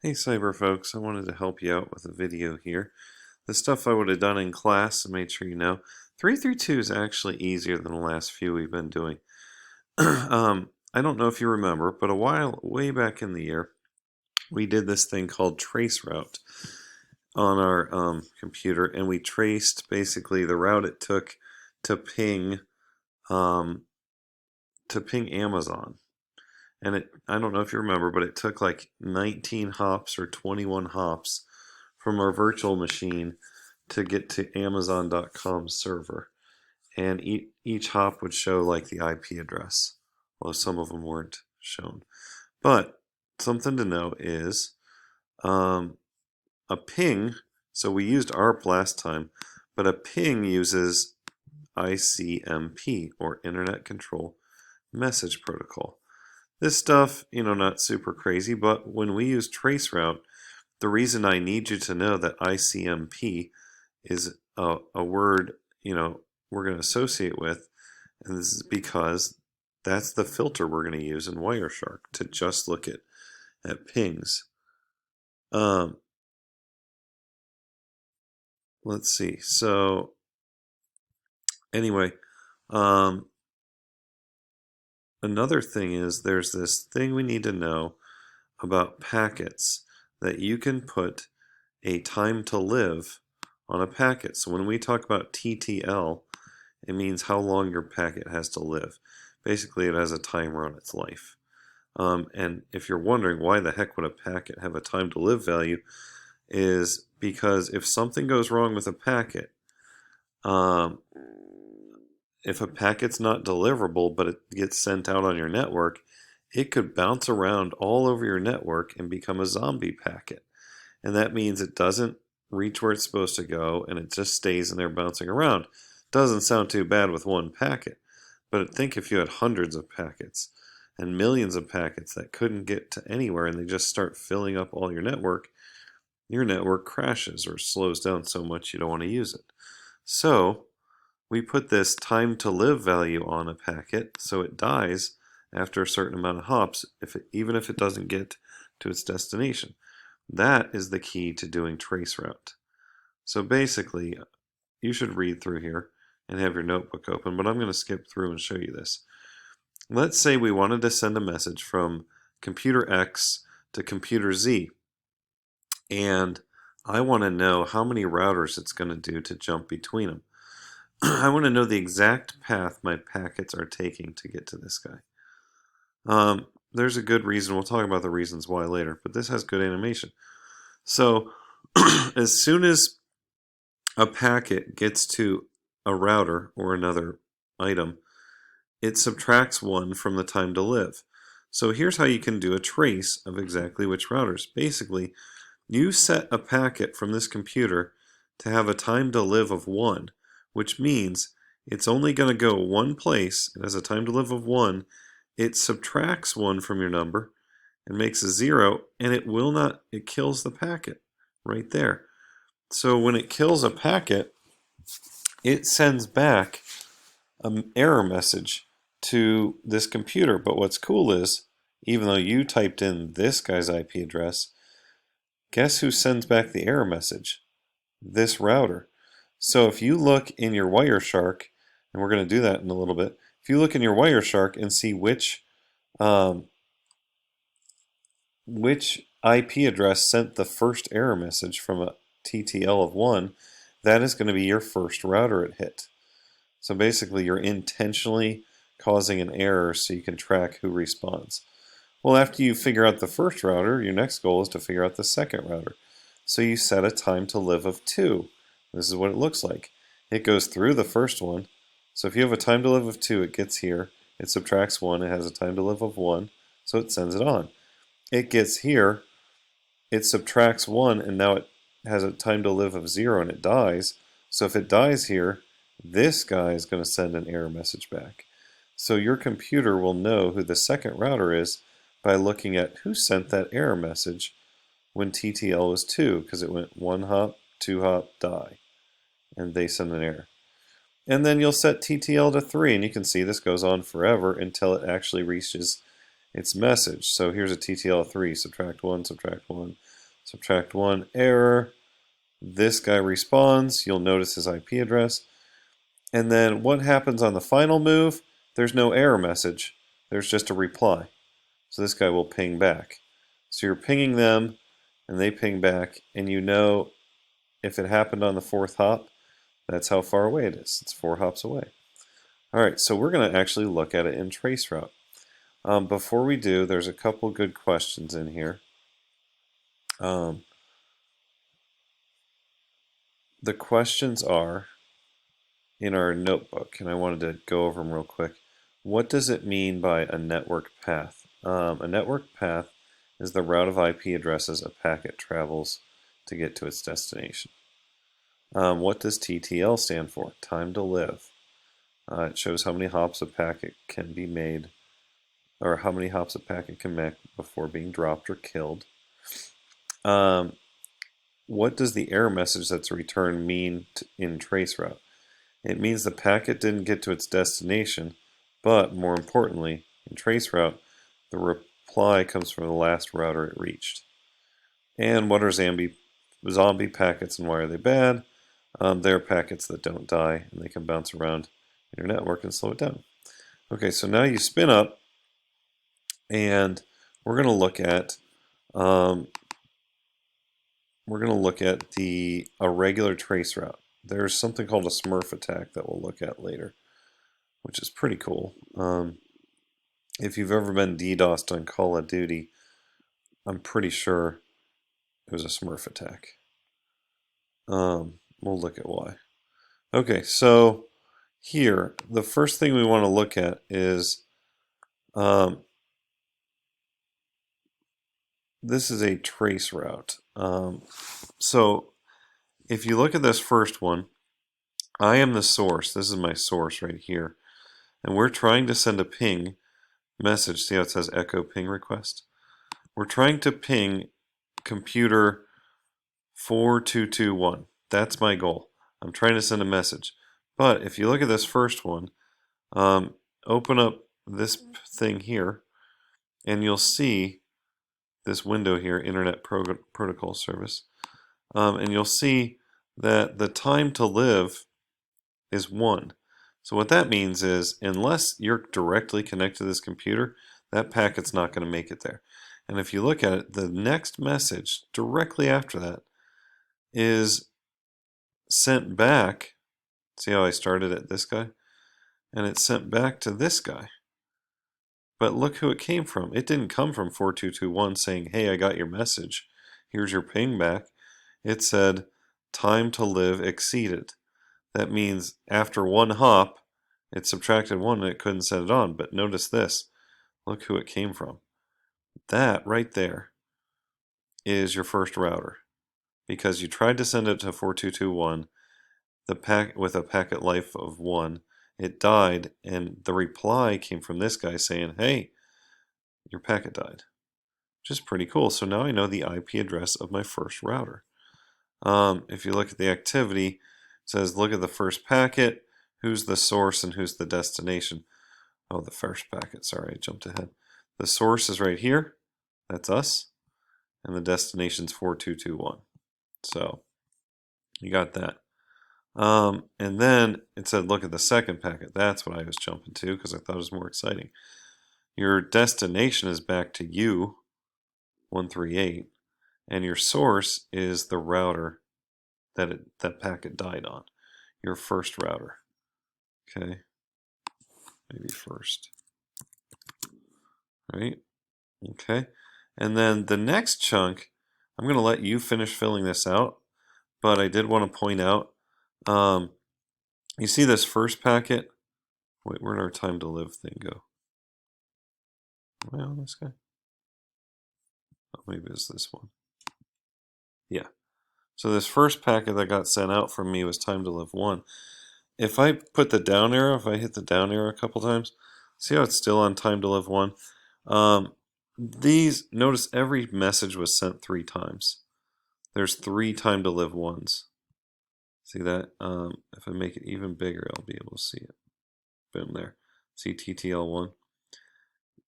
Hey cyber folks, I wanted to help you out with a video here. The stuff I would have done in class, I made sure you know. 332 is actually easier than the last few we've been doing. I don't know if you remember, but way back in the year, we did this thing called Traceroute on our computer, and we traced basically the route it took to um, ping Amazon. And I don't know if you remember, but it took like 19 hops or 21 hops from our virtual machine to get to Amazon.com server. And each hop would show like the IP address, although some of them weren't shown. But something to know is a ping, so we used ARP last time, but a ping uses ICMP, or Internet Control Message Protocol. This stuff, not super crazy, but when we use Traceroute, the reason I need you to know that ICMP is a word, we're going to associate with, and this is because that's the filter we're going to use in Wireshark to just look at pings. Let's see. So anyway, another thing is there's this thing we need to know about packets, that you can put a time to live on a packet. So when we talk about TTL, it means how long your packet has to live. Basically, it has a timer on its life. And if you're wondering why the heck would a packet have a time to live value, is because if something goes wrong with a packet, if a packet's not deliverable but it gets sent out on your network, it could bounce around all over your network and become a zombie packet. And that means it doesn't reach where it's supposed to go, and it just stays in there bouncing around. Doesn't sound too bad with one packet, but think if you had hundreds of packets and millions of packets that couldn't get to anywhere and they just start filling up all your network crashes or slows down so much you don't want to use it. So we put this time to live value on a packet so it dies after a certain amount of hops, even if it doesn't get to its destination. That is the key to doing traceroute. So basically, you should read through here and have your notebook open, but I'm going to skip through and show you this. Let's say we wanted to send a message from computer X to computer Z, and I want to know how many routers it's going to do to jump between them. I want to know the exact path my packets are taking to get to this guy. There's a good reason. We'll talk about the reasons why later, but this has good animation. So as soon as a packet gets to a router or another item, it subtracts 1 from the time to live. So here's how you can do a trace of exactly which routers. Basically, you set a packet from this computer to have a time to live of 1, which means it's only going to go one place. It has a time to live of 1. It subtracts 1 from your number and makes a 0, and it kills the packet right there. So when it kills a packet, it sends back an error message to this computer. But what's cool is, even though you typed in this guy's IP address, guess who sends back the error message? This router. So if you look in your Wireshark, and we're going to do that in a little bit, if you look in your Wireshark and see which IP address sent the first error message from a TTL of 1, that is going to be your first router it hit. So basically, you're intentionally causing an error so you can track who responds. Well, after you figure out the first router, your next goal is to figure out the second router. So you set a time to live of 2. This is what it looks like. It goes through the first one. So if you have a time to live of 2, it gets here. It subtracts 1. It has a time to live of 1. So it sends it on. It gets here. It subtracts 1, and now it has a time to live of 0, and it dies. So if it dies here, this guy is going to send an error message back. So your computer will know who the second router is by looking at who sent that error message when TTL was 2, because it went 1 hop, 2 hop, die, and they send an error. And then you'll set TTL to 3, and you can see this goes on forever until it actually reaches its message. So here's a TTL3, subtract 1, subtract 1, subtract 1, error. This guy responds, you'll notice his IP address. And then what happens on the final move? There's no error message, there's just a reply. So this guy will ping back. So you're pinging them, and they ping back, and you know if it happened on the 4th hop, that's how far away it is. It's 4 hops away. Alright, so we're going to actually look at it in Traceroute. Before we do, there's a couple good questions in here. The questions are in our notebook, and I wanted to go over them real quick. What does it mean by a network path? A network path is the route of IP addresses a packet travels to get to its destination. What does TTL stand for? Time to live. It shows how many hops a packet can be made, or how many hops a packet can make before being dropped or killed. What does the error message that's returned mean in Traceroute? It means the packet didn't get to its destination, but more importantly, in Traceroute, the reply comes from the last router it reached. And what are zombie packets and why are they bad? They're packets that don't die and they can bounce around in your network and slow it down. Okay, so now you spin up, and we're going to look at a regular traceroute. There's something called a Smurf attack that we'll look at later, which is pretty cool. If you've ever been DDoSed on Call of Duty, I'm pretty sure it was a Smurf attack. We'll look at why. Okay, so here, the first thing we want to look at is this is a trace route. So if you look at this first one, I am the source. This is my source right here. And we're trying to send a ping message. See how it says echo ping request? We're trying to ping computer 4221. That's my goal. I'm trying to send a message. But if you look at this first one, open up this thing here, and you'll see this window here, Internet Protocol Service. And you'll see that the time to live is 1. So what that means is, unless you're directly connected to this computer, that packet's not going to make it there. And if you look at it, the next message directly after that is sent back. See how I started at this guy? And it's sent back to this guy. But look who it came from. It didn't come from 4221 saying, hey, I got your message. Here's your ping back. It said, time to live exceeded. That means after 1 hop, it subtracted 1 and it couldn't set it on. But notice this. Look who it came from. That right there is your first router. Because you tried to send it to 4221 with a packet life of 1. It died, and the reply came from this guy saying, hey, your packet died. Which is pretty cool. So now I know the IP address of my first router. If you look at the activity, it says look at the first packet, who's the source and who's the destination. Oh, the first packet, sorry, I jumped ahead. The source is right here, that's us, and the destination's 4221. So, you got that. And then it said look at the second packet. That's what I was jumping to because I thought it was more exciting. Your destination is back to you, 138, and your source is the router that packet died on. Your first router. Okay. Maybe first. Right? Okay. And then the next chunk, I'm going to let you finish filling this out, but I did want to point out, you see this first packet? Wait, where'd our time to live thing go? Well, this guy. Oh, maybe it's this one. Yeah. So this first packet that got sent out from me was time to live 1. If I put the down arrow, if I hit the down arrow a couple times, see how it's still on time to live 1? Notice every message was sent 3 times. There's 3 time to live 1s. See that? If I make it even bigger, I'll be able to see it. Boom, there. See TTL1?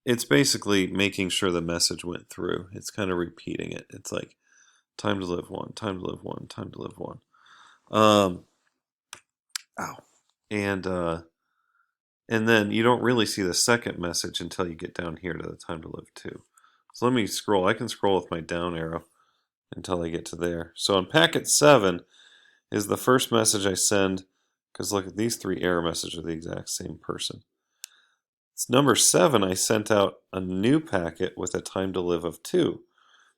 it's basically making sure the message went through. It's kind of repeating it. It's like time to live one, time to live one, time to live one. Ow. And and then you don't really see the second message until you get down here to the time to live two. So let me scroll. I can scroll with my down arrow until I get to there. So on packet 7 is the first message I send, because look at these 3 error messages are the exact same person. It's number 7, I sent out a new packet with a time to live of 2.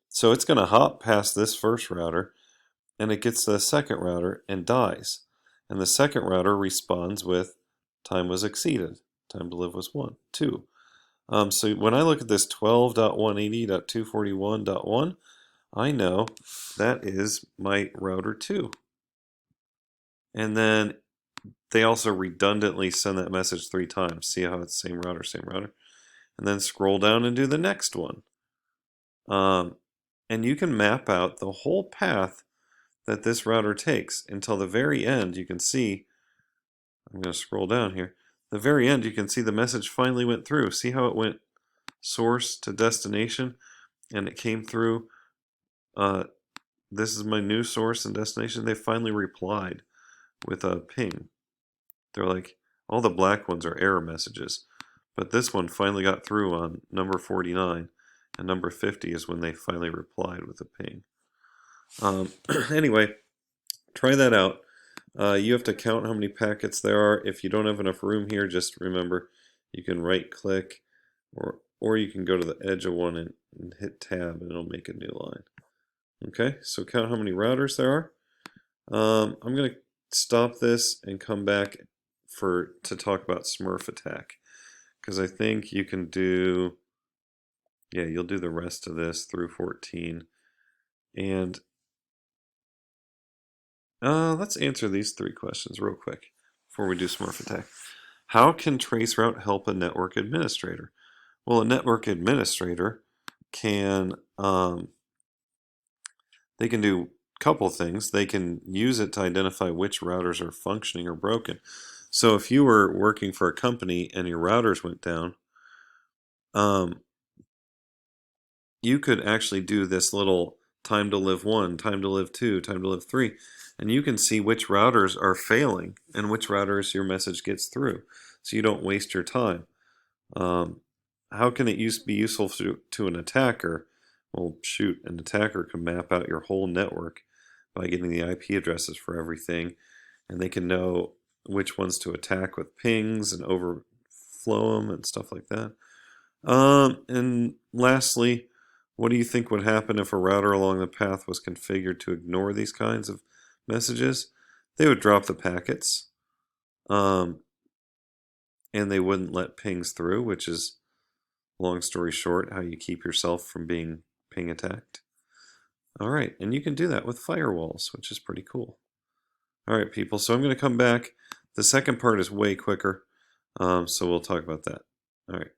So it's going to hop past this first router, and it gets to the second router and dies. And the second router responds with time was exceeded. Time to live was 1, 2. So when I look at this 12.180.241.1, I know that is my router 2. And then they also redundantly send that message 3 times. See how it's same router, same router? And then scroll down and do the next one. And you can map out the whole path that this router takes until the very end. You can see, I'm going to scroll down here. The very end, you can see the message finally went through. See how it went source to destination, and it came through. This is my new source and destination. They finally replied with a ping. They're like, all the black ones are error messages, but this one finally got through on number 49, and number 50 is when they finally replied with a ping. Anyway, try that out. You have to count how many packets there are. If you don't have enough room here, just remember you can right click, or you can go to the edge of one and hit tab and it'll make a new line. Okay, so count how many routers there are. I'm going to stop this and come back to talk about Smurf attack, because I think you can do, yeah, you'll do the rest of this through 14. And let's answer these 3 questions real quick before we do Smurf attack. How can Traceroute help a network administrator? Well, a network administrator can they can do a couple things. They can use it to identify which routers are functioning or broken. So if you were working for a company and your routers went down, you could actually do this little time to live 1, time to live 2, time to live 3, and you can see which routers are failing and which routers your message gets through, so you don't waste your time. How can it be useful to an attacker? Well, shoot, an attacker can map out your whole network by getting the IP addresses for everything, and they can know which ones to attack with pings and overflow them and stuff like that. And lastly, what do you think would happen if a router along the path was configured to ignore these kinds of messages? They would drop the packets, and they wouldn't let pings through, which is, long story short, how you keep yourself from being ping attacked. All right, and you can do that with firewalls, which is pretty cool. All right, people, so I'm going to come back. The second part is way quicker, so we'll talk about that. All right.